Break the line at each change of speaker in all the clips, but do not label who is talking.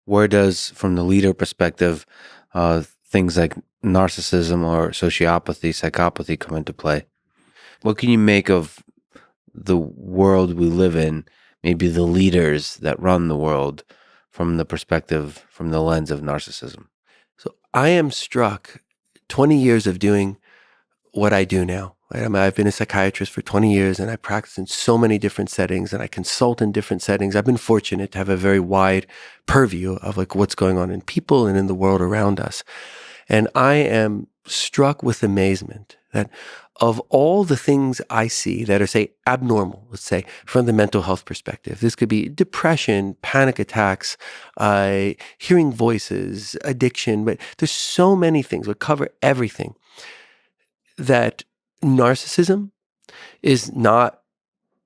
where does, from the leader perspective, things like narcissism or sociopathy, psychopathy come into play? What can you make of the world we live in, maybe the leaders that run the world, from the perspective, from the lens of narcissism?
So I am struck 20 years of doing what I do now. Right? I've been a psychiatrist for 20 years and I practice in so many different settings and I consult in different settings. I've been fortunate to have a very wide purview of like what's going on in people and in the world around us. And I am struck with amazement that of all the things I see that are, say, abnormal, let's say, from the mental health perspective, this could be depression, panic attacks, hearing voices, addiction, but there's so many things, we cover everything, that narcissism is not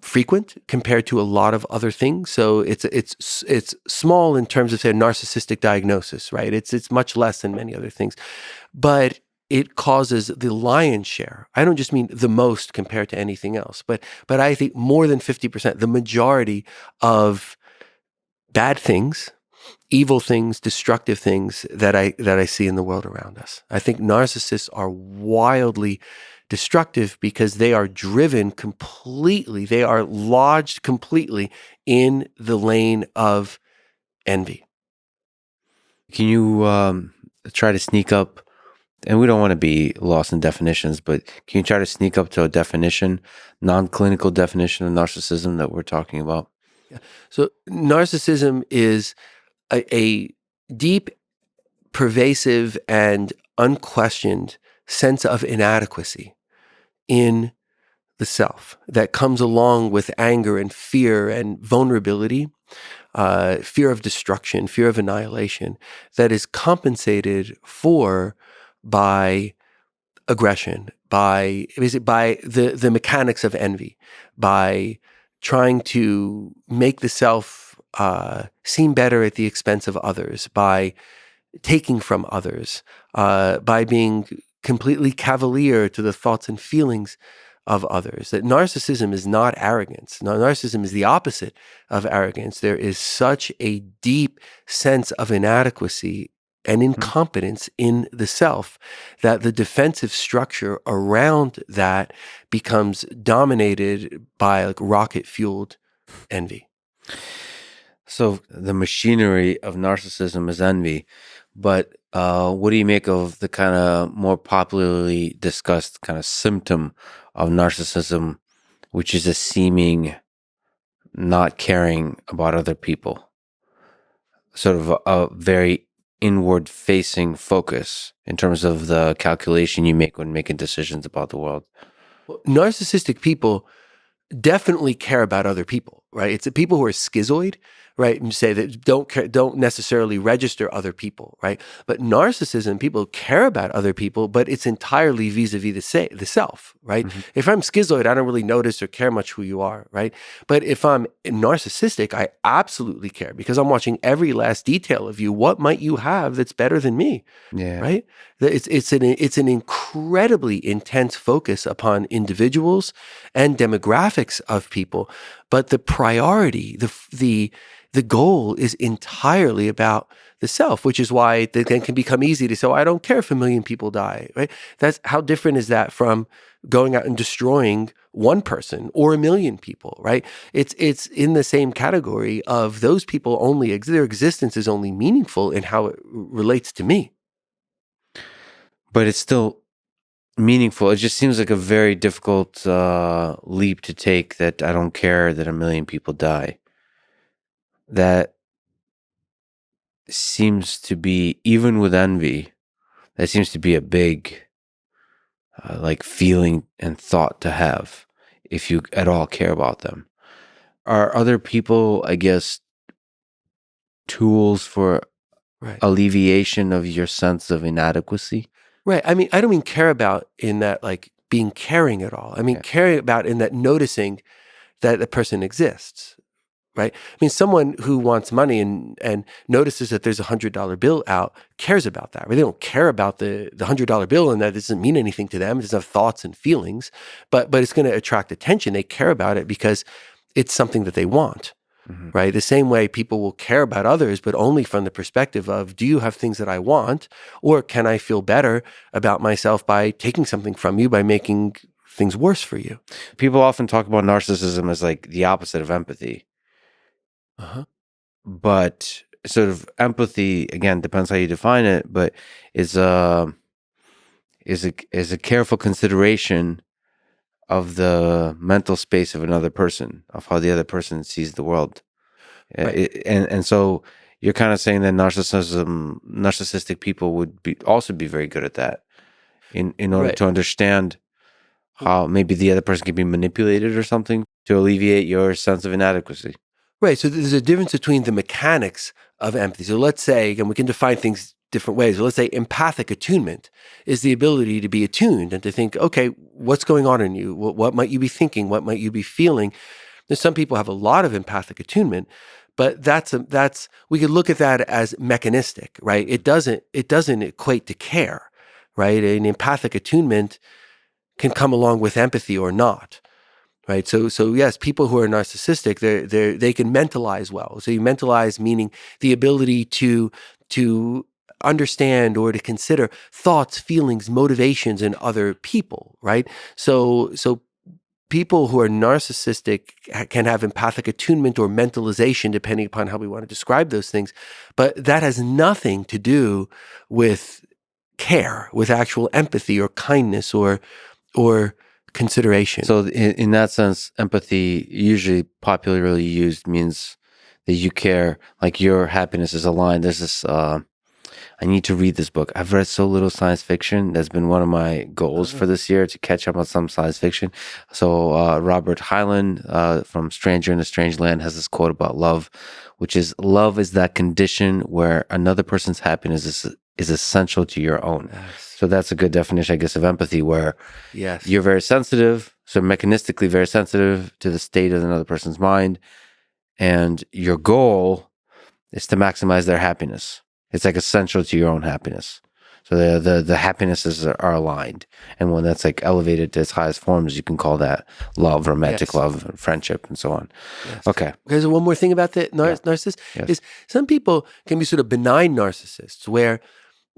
frequent compared to a lot of other things. So it's small in terms of, say, a narcissistic diagnosis, right? It's much less than many other things, but it causes the lion's share. I don't just mean the most compared to anything else, but I think more than 50%, the majority of bad things, evil things, destructive things that I see in the world around us. I think narcissists are wildly destructive because they are driven completely, they are lodged completely in the lane of envy.
Can you try to sneak up, and we don't want to be lost in definitions, but can you try to sneak up to a definition, non-clinical definition of narcissism that we're talking about?
Yeah. So narcissism is a deep, pervasive, and unquestioned sense of inadequacy in the self that comes along with anger and fear and vulnerability, fear of destruction, fear of annihilation, that is compensated for by aggression, by the mechanics of envy, by trying to make the self seem better at the expense of others, by taking from others, by being completely cavalier to the thoughts and feelings of others. That narcissism is not arrogance. Narcissism is the opposite of arrogance. There is such a deep sense of inadequacy and incompetence in the self that the defensive structure around that becomes dominated by like rocket-fueled envy.
So the machinery of narcissism is envy, but what do you make of the kind of more popularly discussed kind of symptom of narcissism, which is a seeming not caring about other people, sort of a very inward-facing focus in terms of the calculation you make when making decisions about the world?
Well, narcissistic people definitely care about other people, right? It's the people who are schizoid, right? And say that don't necessarily register other people, right? But narcissism, people care about other people, but it's entirely vis-a-vis the self, right?
Mm-hmm.
If I'm schizoid, I don't really notice or care much who you are, right? But if I'm narcissistic, I absolutely care because I'm watching every last detail of you. What might you have that's better than me?
Yeah.
Right? It's an incredibly intense focus upon individuals and demographics of people, but the priority, the goal is entirely about the self, which is why it then can become easy to say, oh, I don't care if 1 million people die, right? That's how different is that from going out and destroying one person or 1 million people, right? It's in the same category of those people only, their existence is only meaningful in how it relates to me.
But it's still meaningful. It just seems like a very difficult leap to take, that I don't care that 1 million people die. That seems to be, even with envy, that seems to be a big like feeling and thought to have, if you at all care about them. Are other people, I guess, tools for alleviation of your sense of inadequacy?
Right. I mean, I don't mean care about in that like being caring at all. I mean, caring about in that noticing that the person exists. Right. I mean, someone who wants money and notices that there's $100 bill out cares about that. Right? They don't care about the $100 bill, and that doesn't mean anything to them. It doesn't have thoughts and feelings, but it's going to attract attention. They care about it because it's something that they want.
Mhm.
right? The same way people will care about others, but only from the perspective of, do you have things that I want? Or can I feel better about myself by taking something from you, by making things worse for you?
People often talk about narcissism as like the opposite of empathy,
Uh-huh.
but sort of empathy, again, depends how you define it, but is a is a careful consideration of the mental space of another person, of how the other person sees the world.
Right.
And so you're kind of saying that narcissistic people would be also be very good at that in order
Right.
to understand how maybe the other person can be manipulated or something to alleviate your sense of inadequacy.
Right. So there's a difference between the mechanics of empathy. So let's say, again, we can define things different ways. So let's say empathic attunement is the ability to be attuned and to think, okay, what's going on in you? What might you be thinking? What might you be feeling? There's some people have a lot of empathic attunement, but that's we could look at that as mechanistic, right? It doesn't equate to care, right? An empathic attunement can come along with empathy or not. Right. So yes, people who are narcissistic, they can mentalize well. So you mentalize meaning the ability to understand or to consider thoughts, feelings, motivations in other people. Right. So people who are narcissistic can have empathic attunement or mentalization, depending upon how we want to describe those things. But that has nothing to do with care, with actual empathy or kindness or consideration.
So in that sense, empathy, usually popularly used, means that you care, like your happiness is aligned. There's this I need to read this book. I've read so little science fiction. That's been one of my goals for this year, to catch up on some science fiction. So Robert Hyland from Stranger in a Strange Land has this quote about love, which is, love is that condition where another person's happiness is essential to your own.
Yes.
So that's a good definition, I guess, of empathy, where
Yes.
you're very sensitive, so mechanistically very sensitive to the state of another person's mind, and your goal is to maximize their happiness. It's like essential to your own happiness. So the happinesses are aligned, and when that's like elevated to its highest forms, you can call that love, romantic
Yes.
love, friendship, and so on.
Yes.
Okay.
Because one more thing about the narcissist
Yes.
is some people can be sort of benign narcissists where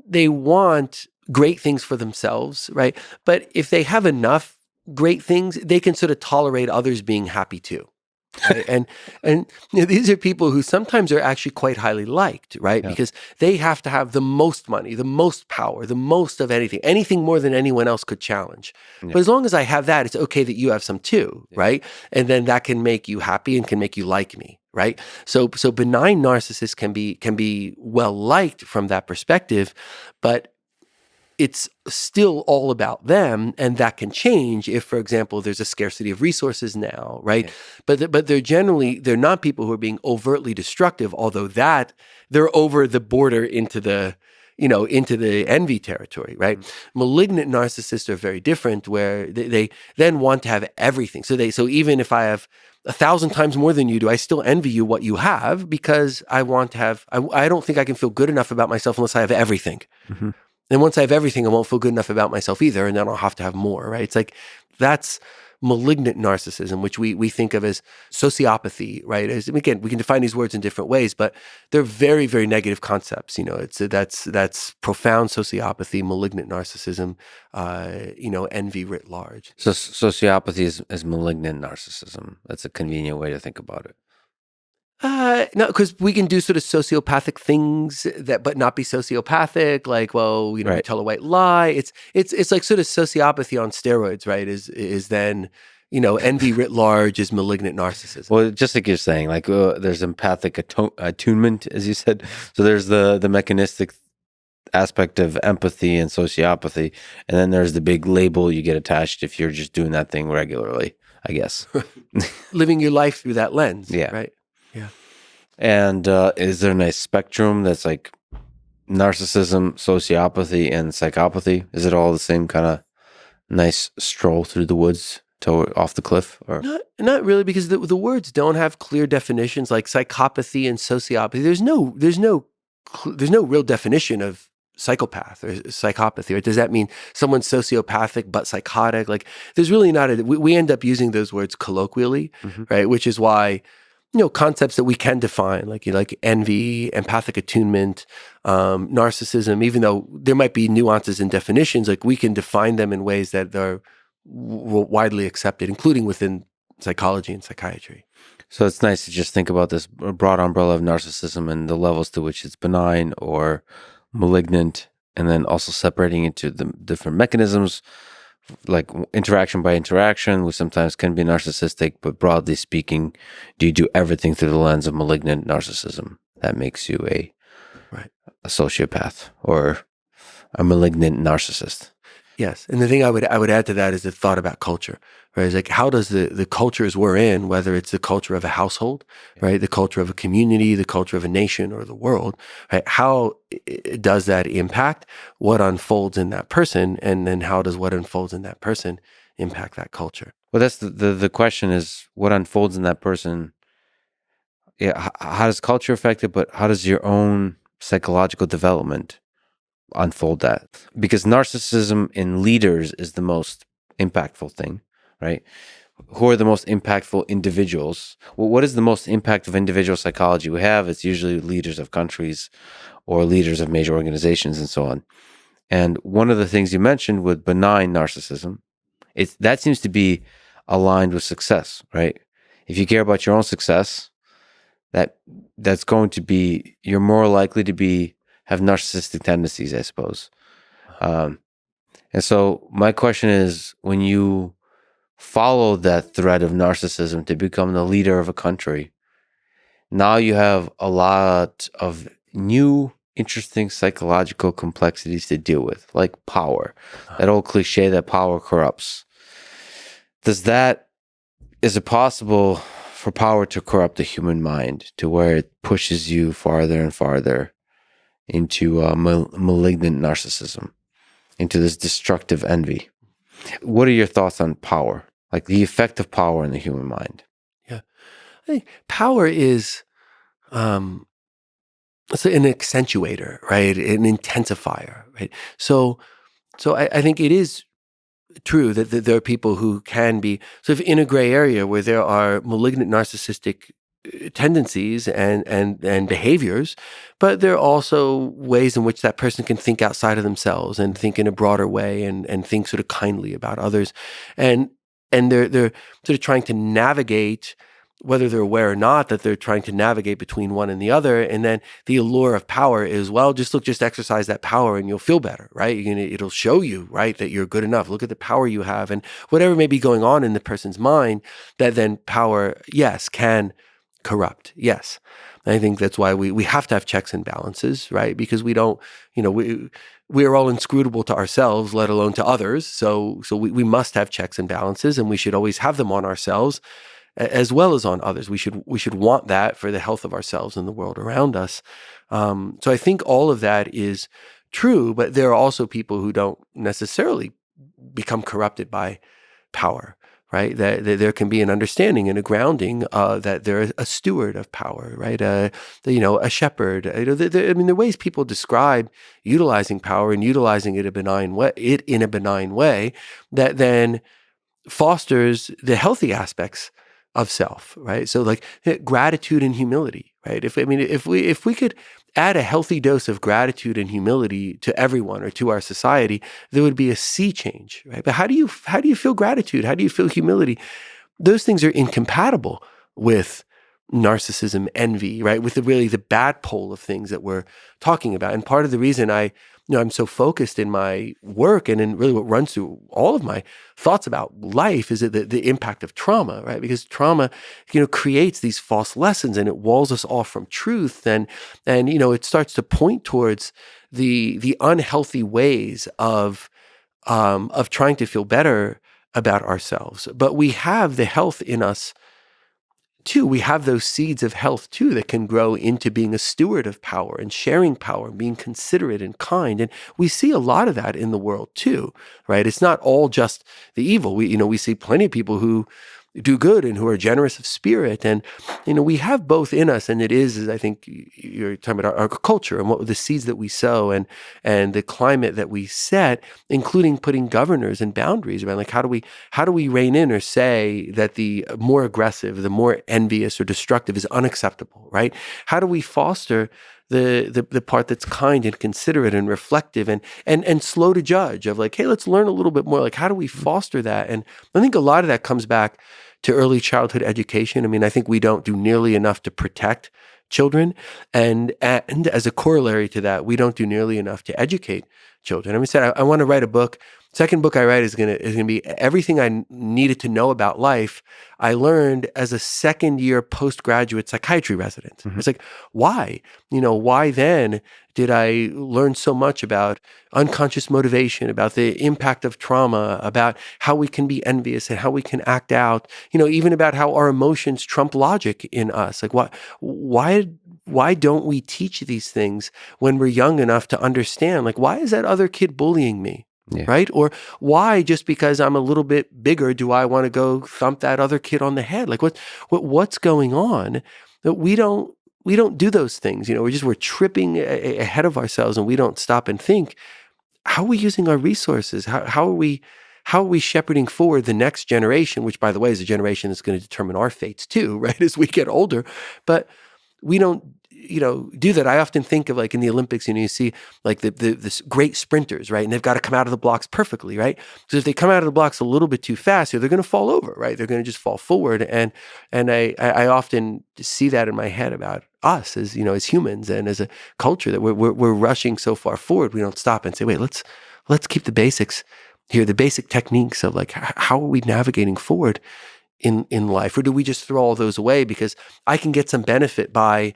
they want great things for themselves, right? But if they have enough great things, they can sort of tolerate others being happy too. Right? And these are people who sometimes are actually quite highly liked, right?
Yeah.
Because they have to have the most money, the most power, the most of anything more than anyone else could challenge.
Yeah.
But as long as I have that, it's okay that you have some too, right? And then that can make you happy and can make you like me, right? So benign narcissists can be well liked from that perspective, but it's still all about them, and that can change if, for example, there's a scarcity of resources now, right?
Yeah.
But they're not people who are being overtly destructive, although that they're over the border into the envy territory, right?
Mm-hmm.
Malignant narcissists are very different, where they then want to have everything. So even if I have 1,000 times more than you do, I still envy you what you have, because I want to have. I don't think I can feel good enough about myself unless I have everything.
Mm-hmm.
And once I have everything, I won't feel good enough about myself either, and then I'll have to have more, right? It's like that's malignant narcissism, which we think of as sociopathy, right? Again, we can define these words in different ways, but they're very, very negative concepts. That's profound sociopathy, malignant narcissism, envy writ large.
So sociopathy is malignant narcissism. That's a convenient way to think about it.
No, because we can do sort of sociopathic things but not be sociopathic. Like, well, you
Right.
tell a white lie. It's like sort of sociopathy on steroids, right? Is then, envy writ large is malignant narcissism.
Well, just like you're saying, like there's empathic attunement, as you said. So there's the mechanistic aspect of empathy and sociopathy, and then there's the big label you get attached if you're just doing that thing regularly, I guess.
Living your life through that lens,
Yeah.
right? Yeah.
And is there a nice spectrum that's like narcissism, sociopathy, and psychopathy? Is it all the same kind of nice stroll through the woods to off the cliff? Or
Not really, because the words don't have clear definitions like psychopathy and sociopathy. There's no real definition of psychopath or psychopathy. Or does that mean someone's sociopathic but psychotic? Like, there's really not we end up using those words colloquially,
Mhm.
right? Which is why concepts that we can define, like envy, empathic attunement, narcissism. Even though there might be nuances in definitions, like we can define them in ways that are widely accepted, including within psychology and psychiatry.
So it's nice to just think about this broad umbrella of narcissism and the levels to which it's benign or malignant, and then also separating into the different mechanisms, like interaction by interaction, which sometimes can be narcissistic, but broadly speaking, do you do everything through the lens of malignant narcissism? That makes you
Right.
a sociopath or a malignant narcissist.
Yes, and the thing I would add to that is the thought about culture, right? It's like, how does the cultures we're in, whether it's the culture of a household, right, the culture of a community, the culture of a nation, or the world, right? How does that impact what unfolds in that person, and then how does what unfolds in that person impact that culture?
Well, that's the question is what unfolds in that person. Yeah, how does culture affect it, but how does your own psychological development unfold that? Because narcissism in leaders is the most impactful thing, right? Who are the most impactful individuals? Well, what is the most impact of individual psychology we have? It's usually leaders of countries or leaders of major organizations and so on. And one of the things you mentioned with benign narcissism, that seems to be aligned with success, right? If you care about your own success, that's going to be, you're more likely to have narcissistic tendencies, I suppose. Um, and so my question is, when you follow that thread of narcissism to become the leader of a country, now you have a lot of new, interesting psychological complexities to deal with, like power. That old cliche that power corrupts. Is it possible for power to corrupt the human mind to where it pushes you farther and farther into malignant narcissism, into this destructive envy? What are your thoughts on power, like the effect of power in the human mind?
Yeah, I think power is um, it's an accentuator, right? An intensifier, right? So I think it is true that there are people who can be sort of in a gray area where there are malignant narcissistic tendencies and behaviors, but there are also ways in which that person can think outside of themselves and think in a broader way and think sort of kindly about others, and they're sort of trying to navigate, whether they're aware or not, that they're trying to navigate between one and the other. And then the allure of power is, well, just exercise that power and you'll feel better, right? It'll show you, right, that you're good enough. Look at the power you have, and whatever may be going on in the person's mind, that then power, yes, can corrupt. Yes. And I think that's why we have to have checks and balances, right? Because we don't, we are all inscrutable to ourselves, let alone to others. So we must have checks and balances, and we should always have them on ourselves as well as on others. We should want that for the health of ourselves and the world around us. So I think all of that is true, but there are also people who don't necessarily become corrupted by power, right? That there can be an understanding and a grounding that they're a steward of power, right? A shepherd. I mean, the ways people describe utilizing power and utilizing it in a benign way that then fosters the healthy aspects of self, right? So like gratitude and humility, right? If we could add a healthy dose of gratitude and humility to everyone or to our society, there would be a sea change, right? But how do you feel gratitude? How do you feel humility? Those things are incompatible with narcissism, envy, right? With the bad pole of things that we're talking about. And part of the reason I'm so focused in my work and in really what runs through all of my thoughts about life is that the impact of trauma, right? Because trauma, creates these false lessons and it walls us off from truth, and it starts to point towards the unhealthy ways of trying to feel better about ourselves. But we have the health in us too. We have those seeds of health too that can grow into being a steward of power and sharing power and being considerate and kind. And we see a lot of that in the world too, right? It's not all just the evil. We see plenty of people who do good and who are generous of spirit. And, we have both in us. And it is, as I think you're talking about our culture and what the seeds that we sow and the climate that we set, including putting governors and boundaries around, like, how do we rein in or say that the more aggressive, the more envious or destructive is unacceptable, right? How do we foster the part that's kind and considerate and reflective and slow to judge, of like, hey, let's learn a little bit more. Like, how do we foster that? And I think a lot of that comes back to early childhood education. I mean, I think we don't do nearly enough to protect children. And as a corollary to that, we don't do nearly enough to educate children. I mean, I want to write a book. Second book I write is gonna be everything I needed to know about life I learned as a second year postgraduate psychiatry resident.
Mhm.
It's like, why? Why then did I learn so much about unconscious motivation, about the impact of trauma, about how we can be envious and how we can act out, even about how our emotions trump logic in us. Like, why don't we teach these things when we're young enough to understand? Like, why is that other kid bullying me?
Yeah.
Right? Or why, just because I'm a little bit bigger, do I want to go thump that other kid on the head? Like, what's going on that we don't do those things? We're tripping ahead of ourselves, and we don't stop and think, how are we using our resources? How are we shepherding forward the next generation, which, by the way, is a generation that's going to determine our fates too, right? As we get older. But we don't, do that. I often think of, like, in the Olympics, you see like the great sprinters, right? And they've got to come out of the blocks perfectly, right? Because if they come out of the blocks a little bit too fast, they're going to fall over, right? They're going to just fall forward. And I often see that in my head about us as, as humans and as a culture, that we're rushing so far forward. We don't stop and say, wait, let's keep the basics here, the basic techniques of, like, how are we navigating forward in life? Or do we just throw all those away because I can get some benefit by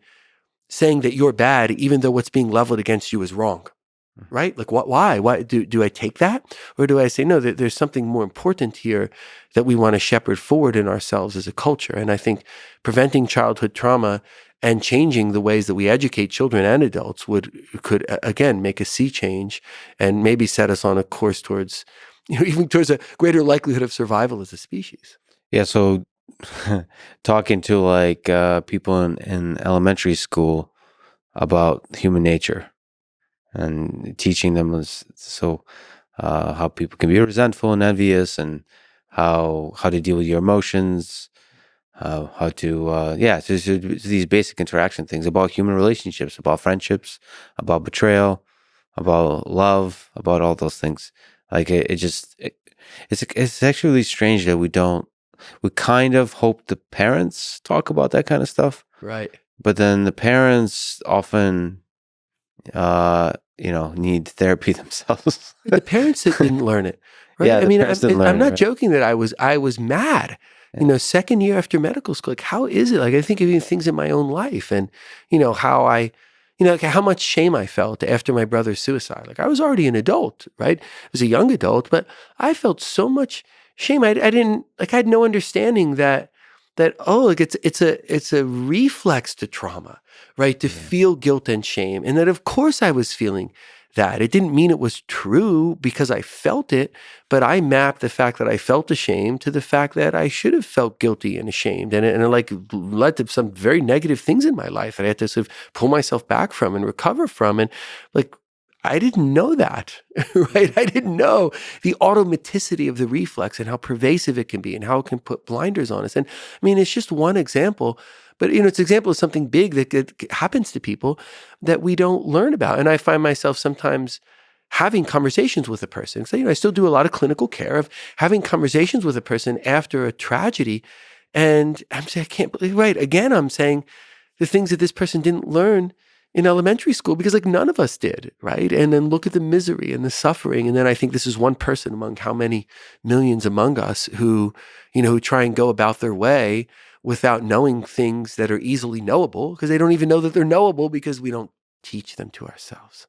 saying that you're bad, even though what's being leveled against you is wrong, right? Like, why do I take that? Or do I say, no, there's something more important here that we want to shepherd forward in ourselves as a culture? And I think preventing childhood trauma and changing the ways that we educate children and adults could again make a sea change and maybe set us on a course towards, even towards a greater likelihood of survival as a species.
Yeah. So talking to like people in elementary school about human nature and teaching them how people can be resentful and envious, and how to deal with your emotions, how to so these basic interaction things about human relationships, about friendships, about betrayal, about love, about all those things. Like it's actually strange that we kind of hope the parents talk about that kind of stuff,
Right.
but then the parents often need therapy themselves.
The parents that didn't learn it, right?
Yeah,
I
the
mean,
parents didn't learn
I'm
it,
not
right?
joking that I was mad.
Yeah.
Second year after medical school, like, how is it? Like, I think of even things in my own life, and how like, how much shame I felt after my brother's suicide. Like, I was already an adult, right? I was a young adult, but I felt so much shame. I didn't, like, I had no understanding that like, it's a reflex to trauma, right? To
Yeah.
feel guilt and shame, and that, of course, I was feeling that. It didn't mean it was true because I felt it, but I mapped the fact that I felt ashamed to the fact that I should have felt guilty and ashamed. And it like led to some very negative things in my life that I had to sort of pull myself back from and recover from. And, like, I didn't know that, right? I didn't know the automaticity of the reflex and how pervasive it can be and how it can put blinders on us. And I mean, it's just one example, but it's an example of something big that happens to people that we don't learn about. And I find myself sometimes having conversations with a person. So, I still do a lot of clinical care, of having conversations with a person after a tragedy. And I'm saying, I can't believe, right? Again, I'm saying the things that this person didn't learn in elementary school, because, like, none of us did, right? And then look at the misery and the suffering. And then I think this is one person among how many millions among us who try and go about their way without knowing things that are easily knowable, because they don't even know that they're knowable because we don't teach them to ourselves.